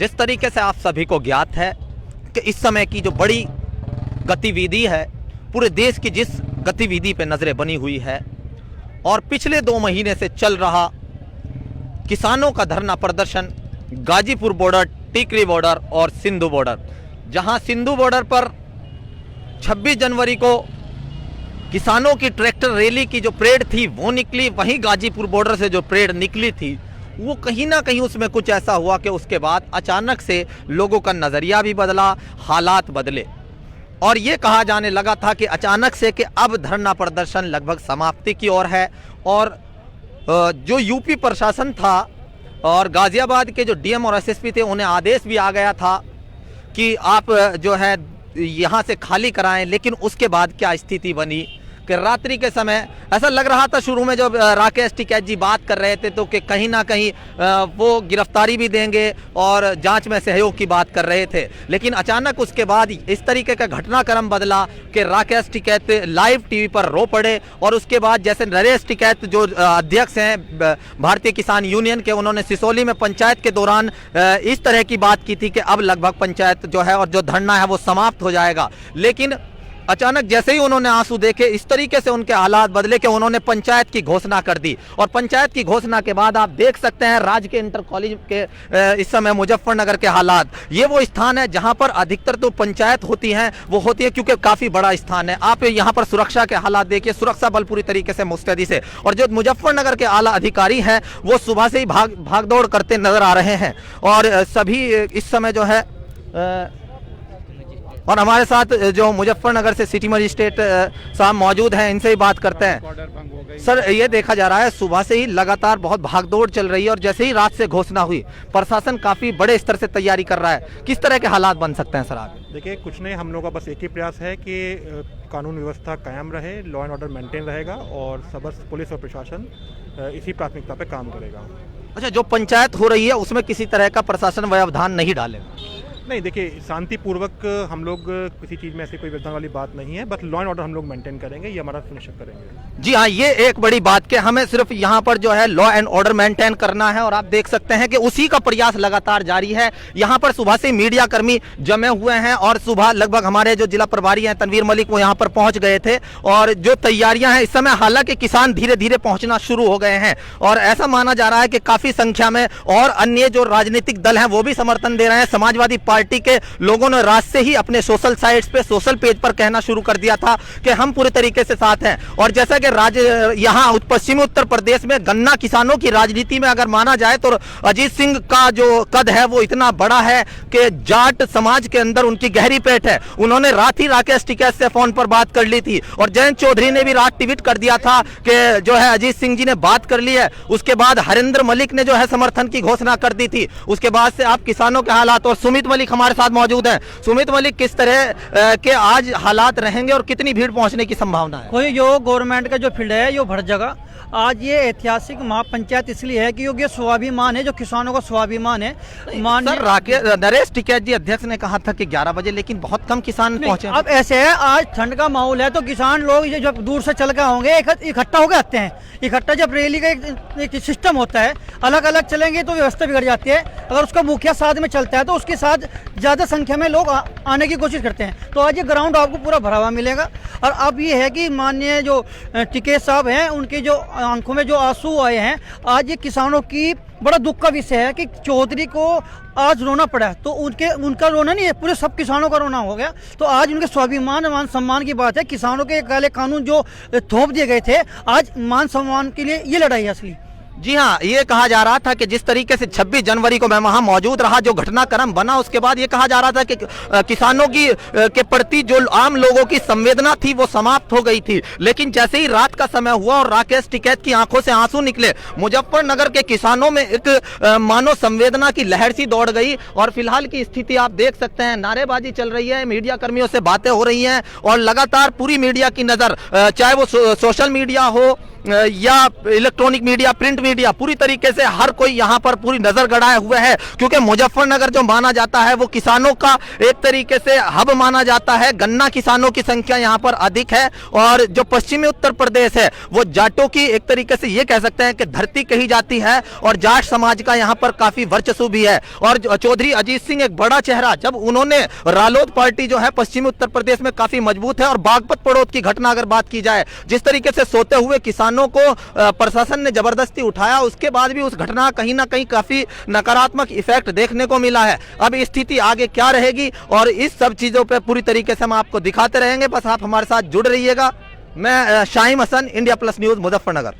जिस तरीके से आप सभी को ज्ञात है कि इस समय की जो बड़ी गतिविधि है, पूरे देश की जिस गतिविधि पे नजरें बनी हुई है और पिछले 2 महीने से चल रहा किसानों का धरना प्रदर्शन गाजीपुर बॉर्डर, टिकरी बॉर्डर और सिंधु बॉर्डर, जहां सिंधु बॉर्डर पर 26 जनवरी को किसानों की ट्रैक्टर रैली की जो परेड थी वो निकली, वहीं गाजीपुर बॉर्डर से जो परेड निकली थी वो कहीं ना कहीं उसमें कुछ ऐसा हुआ कि उसके बाद अचानक से लोगों का नज़रिया भी बदला, हालात बदले और ये कहा जाने लगा था कि अचानक से कि अब धरना प्रदर्शन लगभग समाप्ति की ओर है। और जो यूपी प्रशासन था और गाज़ियाबाद के जो डीएम और एसएसपी थे उन्हें आदेश भी आ गया था कि आप जो है यहाँ से खाली कराएं। लेकिन उसके बाद क्या स्थिति बनी कि रात्रि के समय ऐसा लग रहा था, शुरू में जब राकेश टिकैत जी बात कर रहे थे तो कि कहीं ना कहीं वो गिरफ्तारी भी देंगे और जांच में सहयोग की बात कर रहे थे, लेकिन अचानक उसके बाद इस तरीके का घटनाक्रम बदला कि राकेश टिकैत लाइव टीवी पर रो पड़े। और उसके बाद जैसे नरेश टिकैत जो अध्यक्ष हैं भारतीय किसान यूनियन के, उन्होंने सिसोली में पंचायत के दौरान इस तरह की बात की थी कि अब लगभग पंचायत जो है और जो धरना है वो समाप्त हो जाएगा। लेकिन अचानक जैसे ही उन्होंने आंसू देखे, इस तरीके से उनके हालात बदले कि उन्होंने पंचायत की घोषणा कर दी। और पंचायत की घोषणा के बाद आप देख सकते हैं राजकीय इंटर कॉलेज के इस समय मुजफ्फरनगर के हालात। ये वो स्थान है जहां पर अधिकतर तो पंचायत होती हैं, वो होती है क्योंकि काफी बड़ा स्थान है। आप यहां पर सुरक्षा के हालात देखिए, सुरक्षा बल पूरी तरीके से मुस्तैदी से, और जो मुजफ्फरनगर के आला अधिकारी हैं वो सुबह से ही भाग दौड़ करते नजर आ रहे हैं। और सभी इस समय जो है और हमारे साथ जो मुजफ्फरनगर से सिटी मजिस्ट्रेट साहब मौजूद हैं, इनसे ही बात करते हैं। सर, ये देखा जा रहा है सुबह से ही लगातार बहुत भागदौड़ चल रही है और जैसे ही रात से घोषणा हुई प्रशासन काफी बड़े स्तर से तैयारी कर रहा है। किस तरह के हालात बन सकते हैं सर आगे? देखिए, कुछ नहीं, हम लोगों का बस एक ही प्रयास है कि कानून व्यवस्था कायम रहे, लॉ एंड ऑर्डर मेंटेन रहेगा और सब पुलिस और प्रशासन इसी प्राथमिकता पे काम करेगा। अच्छा, जो पंचायत हो रही है उसमें किसी तरह का प्रशासन व्यवधान नहीं डालेगा? नहीं, देखिए, शांतिपूर्वक हम लोग किसी चीज़ में ऐसी कोई व्यवधान वाली बात नहीं है, बस लॉ एंड ऑर्डर हम लोग मेंटेन करेंगे, ये हमारा सुनिश्चित करेंगे। जी हाँ, ये एक बड़ी बात कि हमें सिर्फ यहाँ पर जो है लॉ एंड ऑर्डर मेंटेन करना है और आप देख सकते हैं कि उसी का प्रयास लगातार जारी है। यहाँ पर सुबह से मीडिया कर्मी जमे हुए हैं और सुबह लगभग हमारे जो जिला प्रभारी हैं तनवीर मलिक वो यहाँ पर पहुंच गए थे और जो तैयारियां हैं इस समय, हालांकि किसान धीरे धीरे पहुंचना शुरू हो गए हैं और ऐसा माना जा रहा है कि काफी संख्या में और अन्य जो राजनीतिक दल हैं वो भी समर्थन दे रहे हैं। समाजवादी पार्टी के लोगों ने रात से ही अपने सोशल साइट्स पे, सोशल पेज पर कहना शुरू कर दिया था कि हम पूरे तरीके से साथ हैं। और जैसा कि यहाँ पश्चिमी उत्तर प्रदेश में गन्ना किसानों की राजनीति में अगर माना जाए तो अजीत सिंह का जो कद है वो इतना बड़ा है कि जाट समाज के अंदर उनकी गहरी पेट है। उन्होंने रात ही राकेश टिकैत से फोन पर बात कर ली थी और जयंत चौधरी ने भी रात ट्वीट कर दिया था कि जो है अजीत सिंह जी ने बात कर ली है। उसके बाद हरिंद्र मलिक ने जो है समर्थन की घोषणा कर दी थी। उसके बाद से आप किसानों के हालात, और सुमित मलिक हमारे साथ मौजूद हैं। सुमित मलिक, किस तरह के आज हालात रहेंगे और कितनी भीड़ पहुंचने की संभावना है? कोई जो गवर्नमेंट का जो फील्ड है ये भर जगह आज ये ऐतिहासिक महापंचायत इसलिए है कि ये स्वाभिमान है, जो किसानों का स्वाभिमान है। नरेश टिकैत जी अध्यक्ष ने कहा था कि 11 बजे, लेकिन बहुत कम किसान पहुंचे। अब ऐसे है, आज ठंड का माहौल है तो किसान लोग ये जब दूर से चल के होंगे इकट्ठा होकर आते हैं। इकट्ठा जब रैली का एक सिस्टम होता है, अलग अलग चलेंगे तो व्यवस्था बिगड़ जाती है। अगर उसका मुखिया साथ में चलता है तो उसके साथ ज्यादा संख्या में लोग आने की कोशिश करते हैं। तो आज ये ग्राउंड आपको पूरा भरा हुआ मिलेगा। और अब ये है कि माननीय जो टिकैत साहब हैं उनके जो आंखों में जो आंसू आए हैं, आज ये किसानों की बड़ा दुख का विषय है कि चौधरी को आज रोना पड़ा। तो उनका रोना नहीं है, पूरे सब किसानों का रोना हो गया। तो आज उनके स्वाभिमान मान सम्मान की बात है। किसानों के काले कानून जो थोप दिए गए थे, आज मान सम्मान के लिए ये लड़ाई है असली। जी हाँ, ये कहा जा रहा था कि जिस तरीके से 26 जनवरी को मैं वहां मौजूद रहा, जो घटनाक्रम बना उसके बाद ये कहा जा रहा था कि किसानों की के प्रति जो आम लोगों की संवेदना थी वो समाप्त हो गई थी। लेकिन जैसे ही रात का समय हुआ और राकेश टिकैत की आंखों से आंसू निकले, मुजफ्फरनगर के किसानों में एक मानो संवेदना की लहर सी दौड़ गई। और फिलहाल की स्थिति आप देख सकते हैं, नारेबाजी चल रही है, मीडिया कर्मियों से बातें हो रही हैं और लगातार पूरी मीडिया की नजर, चाहे वो सोशल मीडिया हो या इलेक्ट्रॉनिक मीडिया, प्रिंट मीडिया, पूरी तरीके से हर कोई यहाँ पर पूरी नजर गड़ाए हुए है, क्योंकि मुजफ्फरनगर जो माना जाता है वो किसानों का एक तरीके से हब माना जाता है। गन्ना किसानों की संख्या यहाँ पर अधिक है और जो पश्चिमी उत्तर प्रदेश है वो जाटों की एक तरीके से ये कह सकते हैं कि धरती कही जाती है और जाट समाज का यहाँ पर काफी वर्चस्व भी है। और चौधरी अजीत सिंह एक बड़ा चेहरा, जब उन्होंने रालोद पार्टी जो है पश्चिमी उत्तर प्रदेश में काफी मजबूत है। और बागपत पड़ोद की घटना अगर बात की जाए, जिस तरीके से सोते हुए किसानों को प्रशासन ने जबरदस्ती उठाया, उसके बाद भी उस घटना कहीं ना कहीं काफी नकारात्मक इफेक्ट देखने को मिला है। अब स्थिति आगे क्या रहेगी और इस सब चीजों पे पूरी तरीके से हम आपको दिखाते रहेंगे, बस आप हमारे साथ जुड़ रहिएगा। मैं Shahim Hasan, India plus news, Muzaffarnagar.